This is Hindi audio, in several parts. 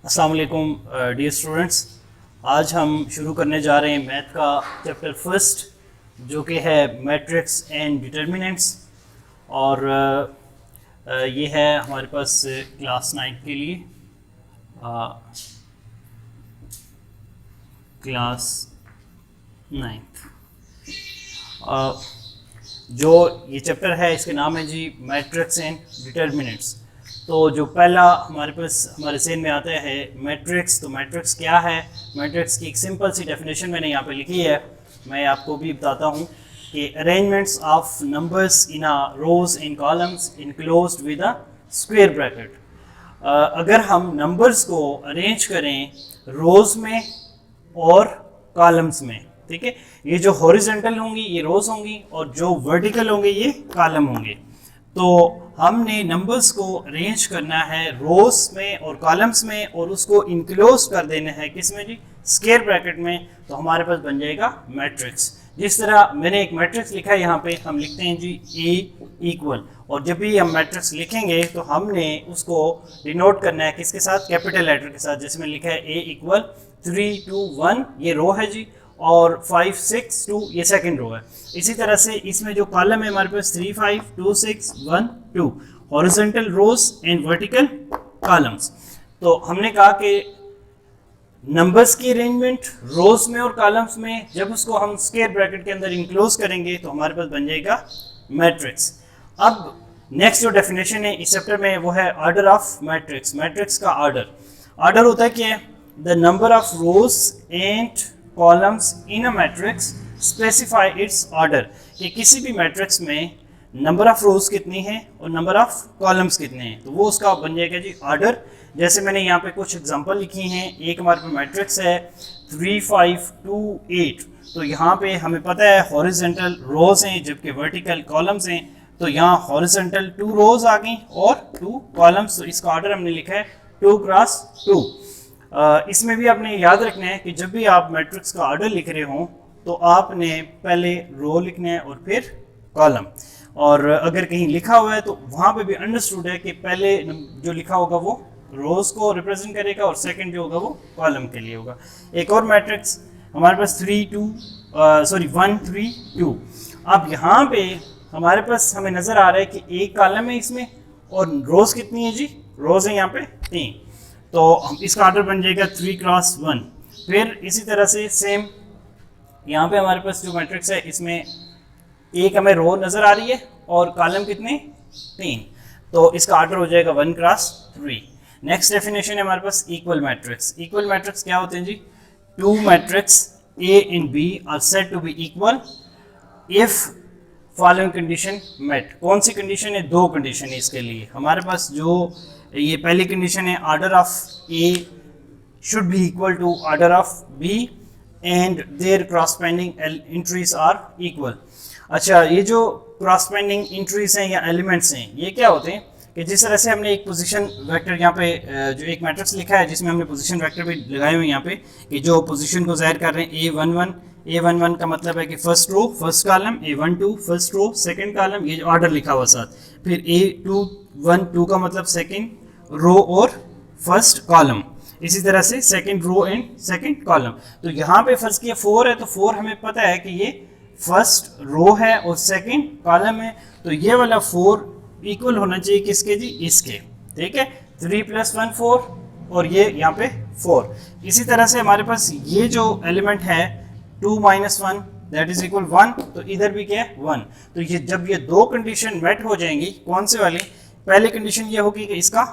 अस्सलाम वालेकुम डियर स्टूडेंट्स। आज हम शुरू करने जा रहे हैं मैथ का चैप्टर फर्स्ट, जो कि है मैट्रिक्स एंड डिटर्मिनेंट्स। और ये है हमारे पास क्लास 9 के लिए, क्लास 9। जो ये चैप्टर है इसके नाम है जी मैट्रिक्स एंड डिटर्मिनेंट्स। तो जो पहला हमारे पास हमारे ज़हन में आता है मैट्रिक्स, तो मैट्रिक्स क्या है। मैट्रिक्स की एक सिंपल सी डेफिनेशन मैंने यहाँ पे लिखी है, मैं आपको भी बताता हूँ कि arrangements of numbers in a rows in columns enclosed with a square bracket. अगर हम नंबर्स को अरेंज करें रोज में और कॉलम्स में, ठीक है, ये जो हॉरिजॉन्टल होंगी ये रोज होंगी और जो वर्टिकल होंगे ये कॉलम होंगे। तो हमने नंबर्स को अरेंज करना है रोज में और कॉलम्स में और उसको इनक्लोज कर देना है किस में जी, स्क्वायर ब्रैकेट में। तो हमारे पास बन जाएगा मैट्रिक्स। जिस तरह मैंने एक मैट्रिक्स लिखा है यहाँ पे, हम लिखते हैं जी ए इक्वल, और जब भी हम मैट्रिक्स लिखेंगे तो हमने उसको डिनोट करना है किसके साथ, कैपिटल लेटर के साथ। जैसे मैंने लिखा है ए इक्वल 3 2 1, ये रो है जी, और 5 6 2 ये सेकंड रो है। इसी तरह से इसमें जो कॉलम है हमारे पास 3 5 2 6 1 2, horizontal rows and vertical columns. तो हमने कहा कि नंबर्स की अरेंजमेंट रोज में और कॉलम्स में जब उसको हम स्क्वायर ब्रैकेट के अंदर इंक्लोज करेंगे तो हमारे पास बन जाएगा मैट्रिक्स। अब नेक्स्ट जो डेफिनेशन है इस चैप्टर में वो है ऑर्डर ऑफ मैट्रिक्स। मैट्रिक्स का ऑर्डर होता है क्या, the number of rose and columns in a matrix specify it's order, कि किसी भी मैट्रिक्स में नंबर ऑफ रोज कितनी है और नंबर ऑफ कॉलम्स कितने हैं, तो वो उसका बन जाएगा जी ऑर्डर। जैसे मैंने यहाँ पे कुछ एग्जांपल लिखी हैं। एक हमारे पास मैट्रिक्स है 3 5 2 8, तो यहाँ पे हमें पता है हॉरिजॉन्टल रोज हैं जबकि वर्टिकल कॉलम्स हैं, तो यहाँ हॉरिजॉन्टल 2 रोज आ गई और 2 कॉलम्स। तो इसका ऑर्डर हमने लिखा है 2 क्रॉस 2। इसमें भी आपने याद रखना है कि जब भी आप मैट्रिक्स का ऑर्डर लिख रहे हों तो आपने पहले रो लिखना है और फिर कॉलम। और अगर कहीं लिखा हुआ है तो वहाँ पे भी अंडरस्टूड है कि पहले जो लिखा होगा वो रोज को रिप्रेजेंट करेगा और सेकंड जो होगा वो कॉलम के लिए होगा। एक और मैट्रिक्स हमारे पास 1 3 2। अब यहाँ पे हमारे पास हमें नज़र आ रहा है कि एक कॉलम है इसमें और रोज कितनी है जी, रोज है यहाँ पे 3, तो इसका ऑर्डर बन जाएगा 3 क्रॉस 1। फिर इसी तरह से सेम यहाँ पे हमारे पास जो मैट्रिक्स है इसमें एक हमें रो नज़र आ रही है और कॉलम कितने 3, तो इसका ऑर्डर हो जाएगा 1 क्रॉस 3। नेक्स्ट डेफिनेशन है हमारे पास इक्वल मैट्रिक्स। इक्वल मैट्रिक्स क्या होते हैं जी, 2 matrix A and B are said to be equal if following condition met. कौन सी कंडीशन है, 2 कंडीशन है इसके लिए। हमारे पास जो ये पहली कंडीशन है, order of A should be equal to order of B and their corresponding entries are equal. अच्छा, ये जो क्रॉसपेंडिंग एंट्रीज हैं या एलिमेंट्स हैं ये क्या होते हैं कि जिस तरह से हमने एक पोजीशन वेक्टर यहाँ पे जो एक मैट्रिक्स लिखा है जिसमें हमने पोजीशन वेक्टर भी लगाए हुए हैं यहाँ पे, कि जो पोजीशन को जाहिर कर रहे हैं A11 का मतलब है कि first row first column, A12 first row second column, ये ऑर्डर लिखा हुआ साथ। फिर A2 का मतलब सेकंड रो और फर्स्ट कॉलम, इसी तरह से second row and second column. तो यहाँ पे फर्स्ट किया 4 है, तो 4 हमें पता है कि ये फर्स्ट रो है और सेकंड कॉलम है, तो ये वाला 4 इक्वल होना चाहिए किसके जी, इसके, ठीक है। 3 + 1 4 और ये यहाँ पे 4। इसी तरह से हमारे पास ये जो एलिमेंट है 2 - 1 दैट इज इक्वल 1, तो इधर भी क्या है 1। तो ये जब ये 2 कंडीशन मेट हो जाएंगी, कौन से वाली, पहली कंडीशन ये होगी कि इसका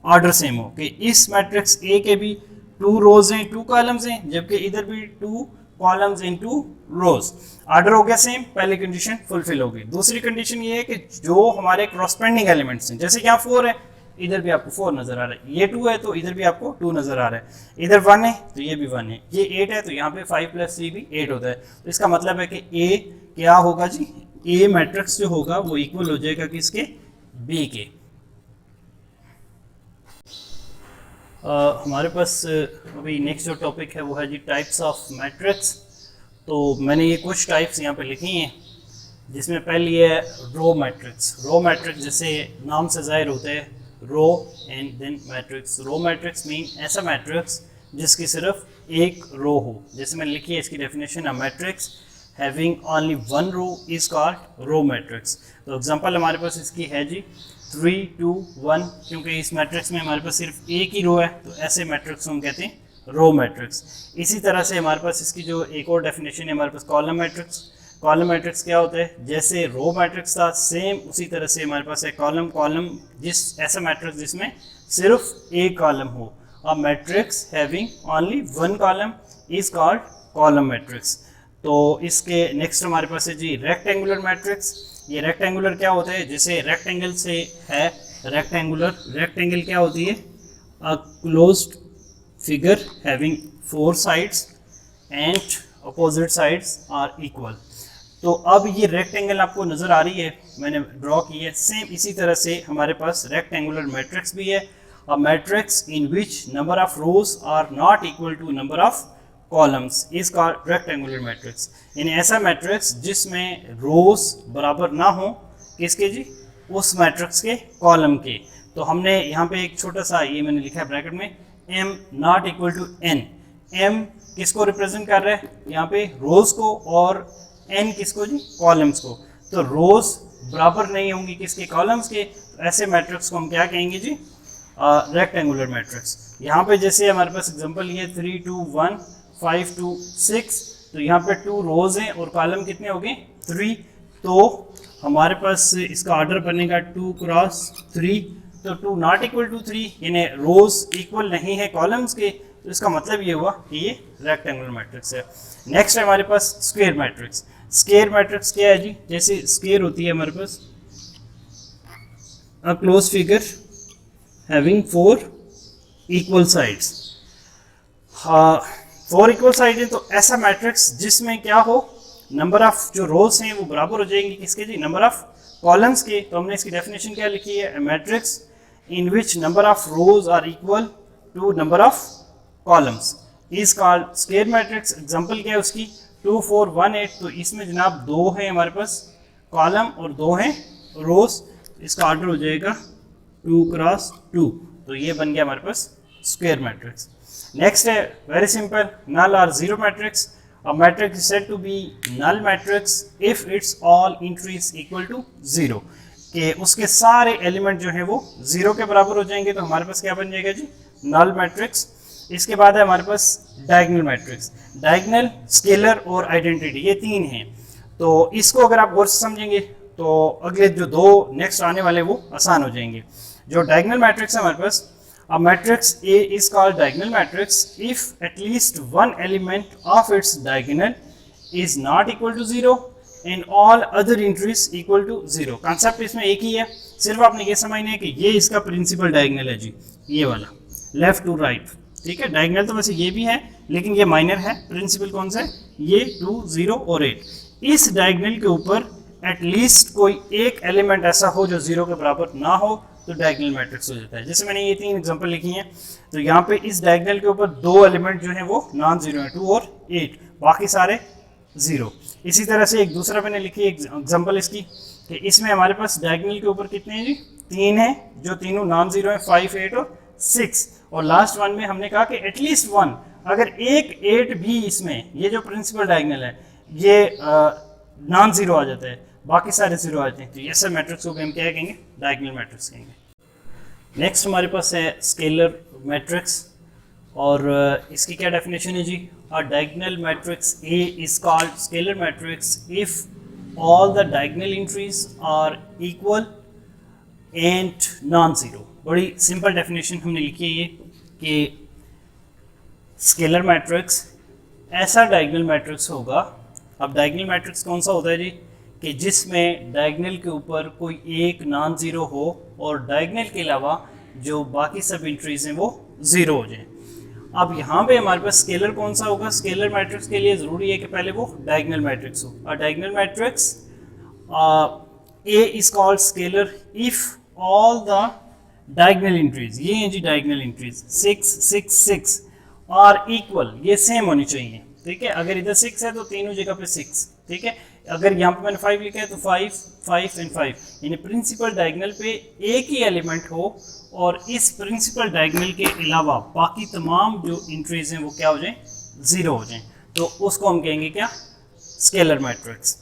ऑर्डर सेम हो, कि इस मैट्रिक्स ए के भी 2 रोज हैं 2 कॉलम्स हैं जबकि इधर भी 2 कॉलम्स इन 2 रोज। ऑर्डर हो गया सेम, पहली कंडीशन फुलफिल होगी। दूसरी कंडीशन ये है कि जो हमारे क्रॉसपेंडिंग एलिमेंट्स हैं, जैसे यहाँ 4 है इधर भी आपको 4 नजर आ रहा है, ये 2 है तो इधर भी आपको 2 नजर आ रहा है, इधर 1 है तो ये भी 1 है, ये 8 है तो यहाँ पे 5 + 3 भी 8 होता है। तो इसका मतलब है कि ए क्या होगा जी, ए मैट्रिक्स जो होगा वो इक्वल हो जाएगा किसके, बी के। हमारे पास अभी नेक्स्ट जो टॉपिक है वो है जी टाइप्स ऑफ मैट्रिक्स। तो मैंने ये कुछ टाइप्स यहाँ पे लिखी हैं, जिसमें पहली है रो मैट्रिक्स। रो मैट्रिक्स जैसे नाम से ज़ाहिर होता है row and then matrix. Row matrix mean ऐसा मैट्रिक्स जिसकी सिर्फ एक रो हो। जैसे मैंने लिखी है इसकी definition, a matrix having only one row is called row matrix. तो एग्जांपल हमारे पास इसकी है जी 3 2 1, क्योंकि इस मैट्रिक्स में हमारे पास सिर्फ एक ही रो है तो ऐसे मैट्रिक्स को हम कहते हैं रो मैट्रिक्स। इसी तरह से हमारे पास इसकी जो एक और डेफिनेशन है हमारे पास कॉलम मैट्रिक्स। कॉलम मैट्रिक्स क्या होता है, जैसे रो मैट्रिक्स था सेम उसी तरह से हमारे पास है कॉलम। कॉलम ऐसा मैट्रिक्स जिसमें सिर्फ एक कॉलम हो। अ matrix having only one column is called column matrix. तो इसके नेक्स्ट हमारे पास है जी रेक्टेंगुलर मैट्रिक्स। ये रेक्टेंगुलर क्या होता है, जैसे रेक्टेंगल से है रेक्टेंगुलर। रेक्टेंगल क्या होती है, a closed figure having 4 sides and opposite sides are equal. तो अब ये रेक्टेंगल आपको नज़र आ रही है, मैंने ड्रॉ की है। सेम इसी तरह से हमारे पास रेक्टेंगुलर मैट्रिक्स भी है। A matrix in which number of rows are not equal to number of columns is called rectangular matrix. यानी ऐसा मैट्रिक्स जिसमें रोज बराबर ना हो किसके जी, उस मैट्रिक्स के कॉलम के। तो हमने यहाँ पे एक छोटा सा ये मैंने लिखा है ब्रैकेट में m not equal to n। m किसको रिप्रेजेंट कर रहा है यहाँ पे, रोज को, और n किसको जी, कॉलम्स को। तो रोज बराबर नहीं होंगी किसके, कॉलम्स के। तो ऐसे मैट्रिक्स को हम क्या कहेंगे जी, रेक्टेंगुलर मैट्रिक्स। यहाँ पे जैसे हमारे पास एग्जांपल ये 3 2 1 5 2 6, तो यहाँ पे 2 रोज हैं और कॉलम कितने हो गए 3। तो हमारे पास इसका ऑर्डर बनेगा 2 क्रॉस 3। तो 2 नॉट इक्वल टू 3 यानी रोज इक्वल नहीं है कॉलम्स के। तो इसका मतलब ये हुआ कि ये रेक्टेंगुलर मैट्रिक्स है। नेक्स्ट है हमारे पास स्क्वायर मैट्रिक्स। स्क्वायर मैट्रिक्स क्या है जी, जैसे स्क्वायर होती है हमारे पास a close figure having 4 equal sides. 4 equal side है तो ऐसा मैट्रिक्स जिसमें क्या हो, नंबर ऑफ जो रोज हैं वो बराबर हो जाएंगे किसके जी, नंबर ऑफ कॉलम्स के। तो हमने इसकी डेफिनेशन क्या लिखी है, matrix in which number of rows are equal to number of columns is called square matrix. Example क्या है उसकी 2 4 1 8। तो इसमें जनाब 2 है हमारे पास कॉलम और 2 हैं रोज। इसका ऑर्डर हो जाएगा 2 क्रॉस 2। तो ये बन गया हमारे पास स्क्वायर मैट्रिक्स। नेक्स्ट है वेरी सिंपल, नल और zero matrix. A matrix is said to be null matrix if its all entries equal to 0, कि उसके सारे एलिमेंट जो हैं वो 0 के बराबर हो जाएंगे। तो हमारे पास क्या बन जाएगा जी, नल मैट्रिक्स। इसके बाद है हमारे पास डायगोनल मैट्रिक्स। डायगोनल, स्केलर और आइडेंटिटी, ये 3 हैं। तो इसको अगर आप गौर से समझेंगे तो अगले जो 2 नेक्स्ट आने वाले वो आसान हो जाएंगे। जो डायगोनल मैट्रिक्स है हमारे पास, a matrix A is called diagonal matrix if at least one element of its diagonal is not equal to 0 and all other entries equal to 0। Concept इसमें एक ही है, सिर्फ आपने ये समझना है कि ये इसका प्रिंसिपल डायगोनल है जी, ये वाला लेफ्ट टू राइट। ठीक है, डायगोनल तो वैसे ये भी है लेकिन ये माइनर है। प्रिंसिपल कौन सा है, ये 2 0 और 8। इस डायगोनल के ऊपर एटलीस्ट कोई एक एलिमेंट ऐसा हो जो 0 के बराबर ना हो तो डायगोनल मैट्रिक्स हो जाता है। जैसे मैंने ये 3 एग्जांपल लिखी हैं, तो यहाँ पे इस डायगोनल के ऊपर 2 एलिमेंट जो हैं वो नॉन जीरो हैं, 2 और 8, बाकी सारे 0। इसी तरह से एक दूसरा मैंने लिखी एग्जांपल इसकी कि इसमें हमारे पास डायगोनल के ऊपर कितने हैं जी, 3 हैं जो तीनों नॉन जीरो हैं, 5 8 और 6। और लास्ट वन में हमने कहा कि एटलीस्ट 1, अगर एक 8 भी इसमें, ये जो प्रिंसिपल डायगोनल है ये नॉन जीरो आ जाता है, बाकी सारे 0 आ जाते हैं। तो ऐसे मैट्रिक्स को हम क्या कहेंगे, डायगोनल मैट्रिक्स कहेंगे। नेक्स्ट हमारे पास है स्केलर मैट्रिक्स और इसकी क्या डेफिनेशन है जी, a diagonal matrix A is called scalar matrix if all the diagonal entries are equal and non zero. बड़ी सिंपल डेफिनेशन हमने लिखी है ये कि स्केलर मैट्रिक्स ऐसा डायगोनल मैट्रिक्स होगा। अब डायगोनल मैट्रिक्स कौन सा होता है जी, कि जिसमें डायगोनल के ऊपर कोई एक नॉन ज़ीरो हो और डायगोनल के अलावा जो बाकी सब एंट्रीज हैं वो 0 हो जाएं। अब यहाँ पे हमारे पास स्केलर कौन सा होगा, स्केलर मैट्रिक्स के लिए ज़रूरी है कि पहले वो डायगोनल मैट्रिक्स हो। और diagonal matrix A is called scalar if all the diagonal entries, ये हैं जी डायगोनल एंट्रीज 6 6 6 आर इक्वल, ये सेम होनी चाहिए। ठीक है, अगर इधर 6 है तो तीनों जगह पे 6। ठीक है, अगर यहाँ पे मैंने 5 लिखा है तो 5, 5 एंड 5, यानी प्रिंसिपल डायगोनल पे एक ही एलिमेंट हो और इस प्रिंसिपल डायगोनल के अलावा बाकी तमाम जो एंट्रीज हैं वो क्या हो जाएं, 0 हो जाएं, तो उसको हम कहेंगे क्या, स्केलर मैट्रिक्स।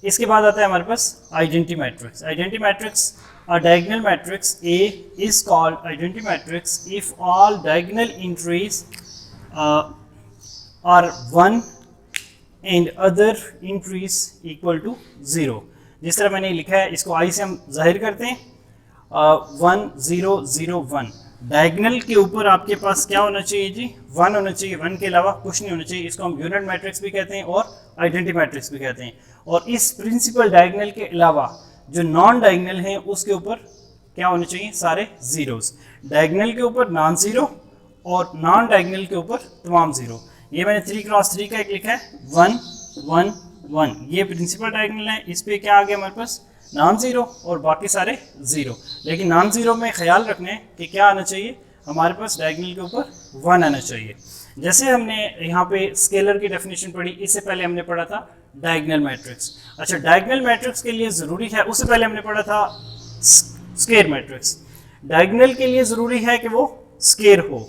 इसके बाद आता है हमारे पास identity matrix. Identity matrix, a diagonal matrix A is called identity matrix if all diagonal entries are 1 and other entries equal to 0। जिस तरह मैंने लिखा है इसको I से हम जाहिर करते हैं, 1 0 0 1। डायगोनल के ऊपर आपके पास क्या होना चाहिए जी, 1 होना चाहिए, 1 के अलावा कुछ नहीं होना चाहिए। इसको हम यूनिट मैट्रिक्स भी कहते हैं और आइडेंटिटी मैट्रिक्स भी कहते हैं। और इस प्रिंसिपल डायगोनल के अलावा जो नॉन डायगोनल हैं उसके ऊपर क्या होने चाहिए, सारे जीरोस। डायगोनल के ऊपर नॉन जीरो और नॉन डायगोनल के ऊपर तमाम जीरो। ये मैंने 3 क्रॉस 3 का एक लिखा है, 1 1 1, ये प्रिंसिपल डायगोनल है, इस पे क्या आ गया हमारे पास, नॉन जीरो और बाकी सारे जीरो। लेकिन नॉन जीरो में ख्याल रखना है कि क्या आना चाहिए, हमारे पास डायगोनल के ऊपर 1 आना चाहिए। जैसे हमने यहाँ पे स्केलर की डेफिनेशन पढ़ी, इससे पहले हमने पढ़ा था डायगोनल मैट्रिक्स। अच्छा, डायगोनल मैट्रिक्स के लिए ज़रूरी है, उससे पहले हमने पढ़ा था स्केयर मैट्रिक्स। डायगोनल के लिए ज़रूरी है कि वो स्केयर हो,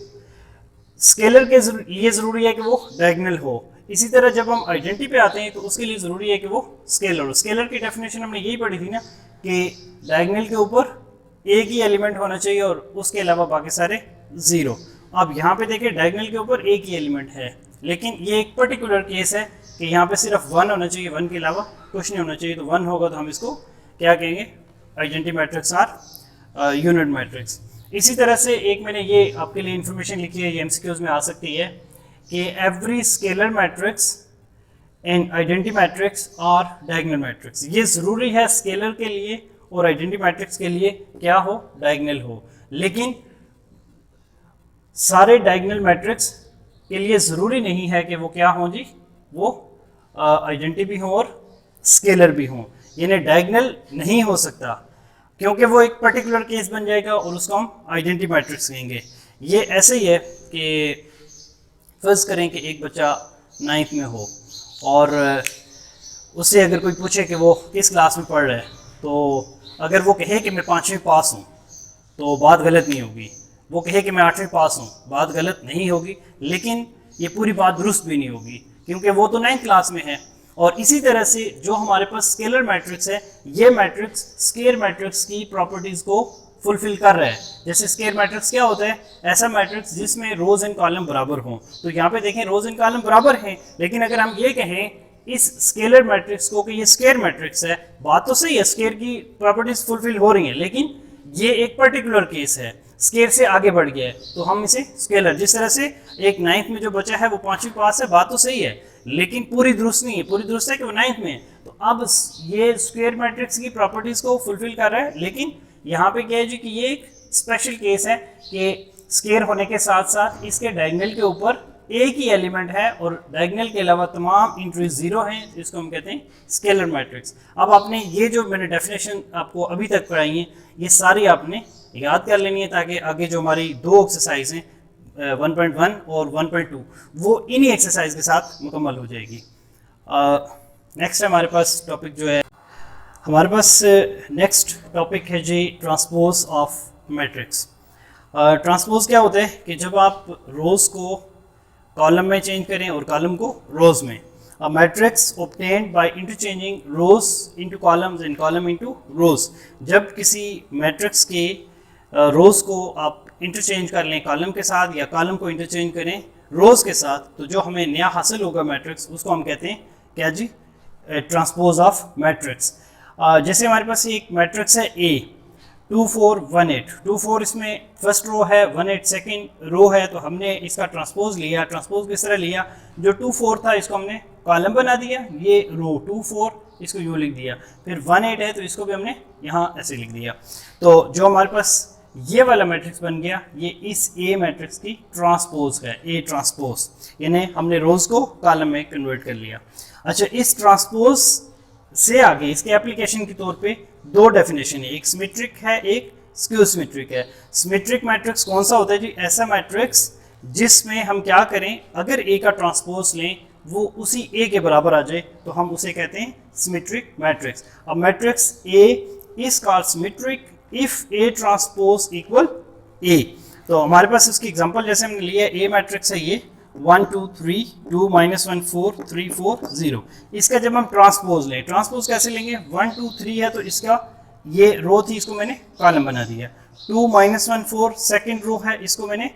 स्केलर के लिए ज़रूरी है कि वो डायगोनल हो। इसी तरह जब हम आइडेंटिटी पे आते हैं तो उसके लिए ज़रूरी है कि वो स्केलर हो। स्केलर की डेफिनेशन हमने यही पढ़ी थी ना कि डायगोनल के ऊपर एक ही एलिमेंट होना चाहिए और उसके अलावा बाकी सारे ज़ीरो। अब यहाँ पे देखिए डायगोनल के ऊपर एक ही एलिमेंट है, लेकिन ये एक पर्टिकुलर केस है कि यहाँ पे सिर्फ 1 होना चाहिए, 1 के अलावा कुछ नहीं होना चाहिए। तो 1 होगा तो हम इसको क्या कहेंगे, identity matrix or unit matrix. इसी तरह से एक मैंने ये आपके लिए इंफॉर्मेशन लिखी है, ये एमसीक्यूज में आ सकती है कि every scalar matrix and identity matrix are diagonal matrix. ये ज़रूरी है स्केलर के लिए और आइडेंटिटी मैट्रिक्स के लिए क्या हो, डायगोनल हो। लेकिन सारे डायगोनल मैट्रिक्स के लिए ज़रूरी नहीं है कि वो क्या हों जी, वो आइडेंटिटी भी हों और स्केलर भी हों। यानी डायगोनल नहीं हो सकता क्योंकि वो एक पर्टिकुलर केस बन जाएगा और उसको हम आइडेंटिटी मैट्रिक्स कहेंगे। ये ऐसे ही है कि फ़र्ज़ करें कि एक बच्चा 9th में हो और उससे अगर कोई पूछे कि वो किस क्लास में पढ़ रहा है, तो अगर वो कहे कि मैं 5वीं पास हूँ तो बात गलत नहीं होगी। वो कहे कि मैं 8वीं पास हूँ, बात गलत नहीं होगी, लेकिन ये पूरी बात दुरुस्त भी नहीं होगी क्योंकि वो तो 9th क्लास में है। और इसी तरह से जो हमारे पास स्केलर मैट्रिक्स है, ये मैट्रिक्स स्केयर मैट्रिक्स की प्रॉपर्टीज़ को फुलफिल कर रहा है। जैसे स्केयर मैट्रिक्स क्या होता है, ऐसा मैट्रिक्स जिसमें रोज एंड कॉलम बराबर हों। तो यहाँ पे देखें रोज एंड कॉलम बराबर हैं, लेकिन अगर हम ये कहें इस स्केलर मैट्रिक्स को कि ये स्केयर मैट्रिक्स है, बात तो सही है, स्केयर की प्रॉपर्टीज फुलफिल हो रही हैं, लेकिन ये एक पर्टिकुलर केस है, स्केयर से आगे बढ़ गया है, तो हम इसे स्केलर। जिस तरह से एक 9th में जो बच्चा है वो 5वीं पास है, बात तो सही है, लेकिन पूरी दुरुस्त नहीं है। पूरी दुरुस्त है कि वो 9th में है, तो अब ये स्क्वायर मैट्रिक्स की प्रॉपर्टीज को फुलफिल कर रहा है। लेकिन यहाँ पे क्या है जी कि ये एक स्पेशल केस है कि स्क्वायर होने के साथ साथ इसके डायगोनल के ऊपर एक ही एलिमेंट है और डायगोनल के अलावा तमाम एंट्रीज 0 हैं, इसको हम कहते हैं स्केलर मैट्रिक्स। अब आपने ये जो मैंने डेफिनेशन आपको अभी तक पढ़ाई है, ये सारी आपने याद कर लेनी है ताकि आगे जो हमारी 2 एक्सरसाइज हैं 1.1 और 1.2 वो इन्हीं एक्सरसाइज के साथ मुकम्मल हो जाएगी। नेक्स्ट हमारे पास टॉपिक जो है, हमारे पास नेक्स्ट टॉपिक है जी ट्रांसपोज ऑफ मैट्रिक्स। ट्रांसपोज क्या होता है कि जब आप रोज़ को कॉलम में चेंज करें और कॉलम को रोज़ में। A matrix obtained by interchanging rows into columns and column into rows। जब किसी मैट्रिक्स के रोज़ को आप इंटरचेंज कर लें कॉलम के साथ या कॉलम को इंटरचेंज करें रोज़ के साथ, तो जो हमें नया हासिल होगा मैट्रिक्स, उसको हम कहते हैं क्या जी, ट्रांसपोज ऑफ मैट्रिक्स। जैसे हमारे पास एक मैट्रिक्स है A 2 4 1 8, 2 4 इसमें फर्स्ट रो है, 1 8 सेकेंड रो है, तो हमने इसका ट्रांसपोज लिया। ट्रांसपोज किस तरह लिया, जो 2 4 था इसको हमने कॉलम बना दिया, ये रो 2 4 इसको यूँ लिख दिया, फिर 1 8 है तो इसको भी हमने यहाँ ऐसे लिख दिया। तो जो हमारे पास ये वाला मैट्रिक्स बन गया, ये इस A मैट्रिक्स की ट्रांसपोज है, A ट्रांसपोज, यानी हमने रोज़ को कॉलम में कन्वर्ट कर लिया। अच्छा, इस ट्रांसपोज से आगे इसके एप्लीकेशन के तौर पे 2 डेफिनेशन है, एक सिमेट्रिक है, एक स्क्यू सिमेट्रिक है। सिमेट्रिक मैट्रिक्स कौन सा होता है जी, ऐसा मैट्रिक्स जिसमें हम क्या करें, अगर A का ट्रांसपोज लें वो उसी A के बराबर आ जाए तो हम उसे कहते हैं सिमेट्रिक मैट्रिक्स। अब matrix A is called symmetric if A transpose equal A। तो हमारे पास इसकी एग्जांपल जैसे हमने लिया A मैट्रिक्स है ये 1 2 3 2 -1 4 3 4 0। इसका जब हम ट्रांसपोज लें, ट्रांसपोज कैसे लेंगे, 1 2 3 है तो इसका ये रो थी, इसको मैंने कॉलम बना दिया। 2 -1 4 सेकंड रो है, इसको मैंने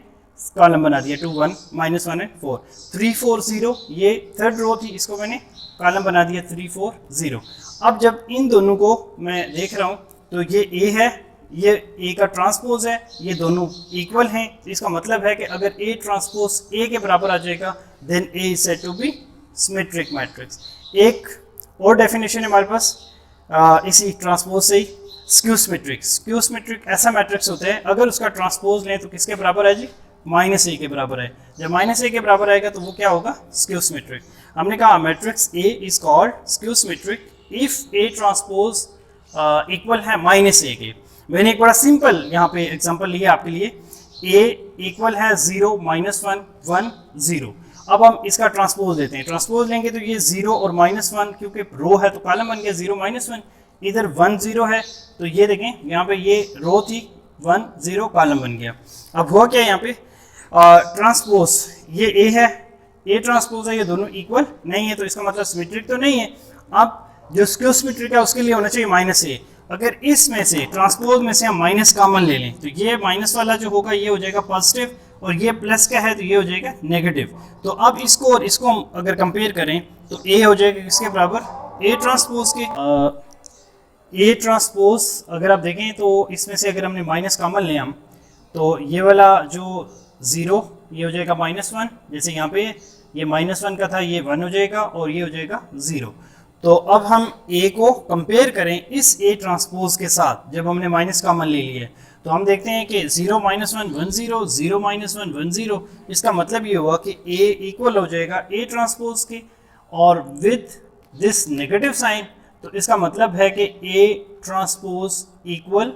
कॉलम बना दिया 2 1 -1 and 4। 3 4 0 ये थर्ड रो थी, इसको मैंने कॉलम बना दिया 3 4 0। अब जब इन दोनों को मैं देख रहा हूँ तो ये A है, ये A का ट्रांसपोज है, ये दोनों इक्वल हैं। इसका मतलब है कि अगर A ट्रांसपोज A के बराबर आ जाएगा then A is said to be symmetric matrix. एक और डेफिनेशन है हमारे पास इसी ट्रांसपोज से ही, स्क्यू सिमेट्रिक। स्क्यू सिमेट्रिक ऐसा मैट्रिक्स होता है अगर उसका ट्रांसपोज लें तो किसके बराबर है जी, -A के बराबर है। जब -A के बराबर आएगा तो वो क्या होगा, स्क्यू सिमेट्रिक। हमने कहा matrix A is called skew symmetric if A transpose equal है -A के। मैंने एक बड़ा सिंपल यहाँ पे एग्जांपल लिया आपके लिए, A इक्वल है 0 -1 1 0। अब हम इसका ट्रांसपोज लेते हैं, ट्रांसपोज लेंगे तो ये 0 और -1 क्योंकि रो है तो कॉलम बन गया 0 -1, इधर 1 0 है तो ये देखें यहाँ पे ये रो थी 1 0 कॉलम बन गया। अब हुआ क्या यहाँ पे, ट्रांसपोज ये A है, A ट्रांसपोज है, ये दोनों इक्वल नहीं है तो इसका मतलब सिमेट्रिक तो नहीं है। अब जो स्क्यू सिमेट्रिक है उसके लिए होना चाहिए -A। अगर इसमें से ट्रांसपोज में से हम माइनस कॉमन ले लें तो ये माइनस वाला जो होगा ये हो जाएगा पॉजिटिव और ये प्लस का है तो ये हो जाएगा नेगेटिव। तो अब इसको और इसको हम अगर कंपेयर करें तो A हो जाएगा किसके बराबर, A ट्रांसपोज के। A ट्रांसपोज अगर आप देखें तो इसमें से अगर हमने माइनस कॉमन लें हम तो ये वाला जो 0 ये हो जाएगा -1, जैसे यहाँ पे ये -1 का था ये 1 हो जाएगा और ये हो जाएगा 0। तो अब हम A को कंपेयर करें इस A ट्रांसपोज के साथ, जब हमने माइनस कॉमन ले लिया तो हम देखते हैं कि 0 -1 1 0 0 -1 1 0। इसका मतलब ये हुआ कि A इक्वल हो जाएगा A ट्रांसपोज के और विद दिस नेगेटिव साइन, तो इसका मतलब है कि A ट्रांसपोज इक्वल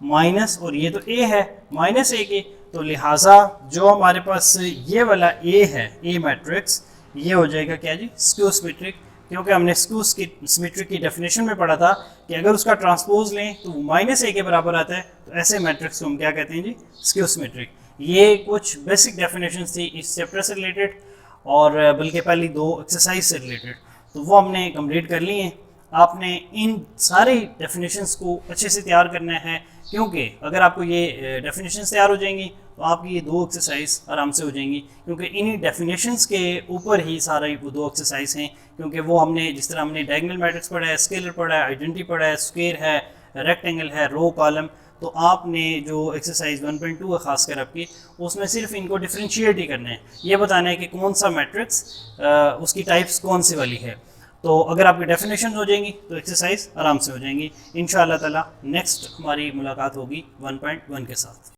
माइनस, और ये तो A है -A के, तो लिहाजा जो हमारे पास ये वाला A है A मैट्रिक्स, ये हो जाएगा क्या जी, स्क्यू सिमेट्रिक। क्योंकि हमने स्क्यू सिमेट्रिक की डेफिनेशन में पढ़ा था कि अगर उसका ट्रांसपोज लें तो वो -A के बराबर आता है, तो ऐसे मैट्रिक्स को हम क्या कहते हैं जी, स्क्यू सिमेट्रिक। ये कुछ बेसिक डेफिनेशंस थी इस चैप्टर से रिलेटेड और बल्कि पहली 2 एक्सरसाइज से रिलेटेड, तो वो हमने कंप्लीट कर ली हैं। आपने इन सारी डेफिनेशंस को अच्छे से तैयार करना है, क्योंकि अगर आपको ये डेफिनेशंस तैयार हो जाएंगी तो आपकी ये 2 एक्सरसाइज आराम से हो जाएंगी, क्योंकि इन्हीं डेफिनेशंस के ऊपर ही सारी वो 2 एक्सरसाइज हैं। क्योंकि वो हमने जिस तरह हमने डायगोनल मैट्रिक्स पढ़ा है, स्केलर पढ़ा है, आइडेंटिटी पढ़ा है, स्क्वायर है, रेक्टेंगल है, रो कॉलम, तो आपने जो एक्सरसाइज 1.2 है खासकर आपकी, उसमें सिर्फ इनको डिफरेंशिएट ही करना है, ये बताना है कि कौन सा मैट्रिक्स उसकी टाइप्स कौन सी वाली है। तो अगर आपकी डेफिनेशन हो जाएंगी तो एक्सरसाइज आराम से हो जाएंगी। इंशाअल्लाह ताला नेक्स्ट हमारी मुलाकात होगी 1.1 के साथ।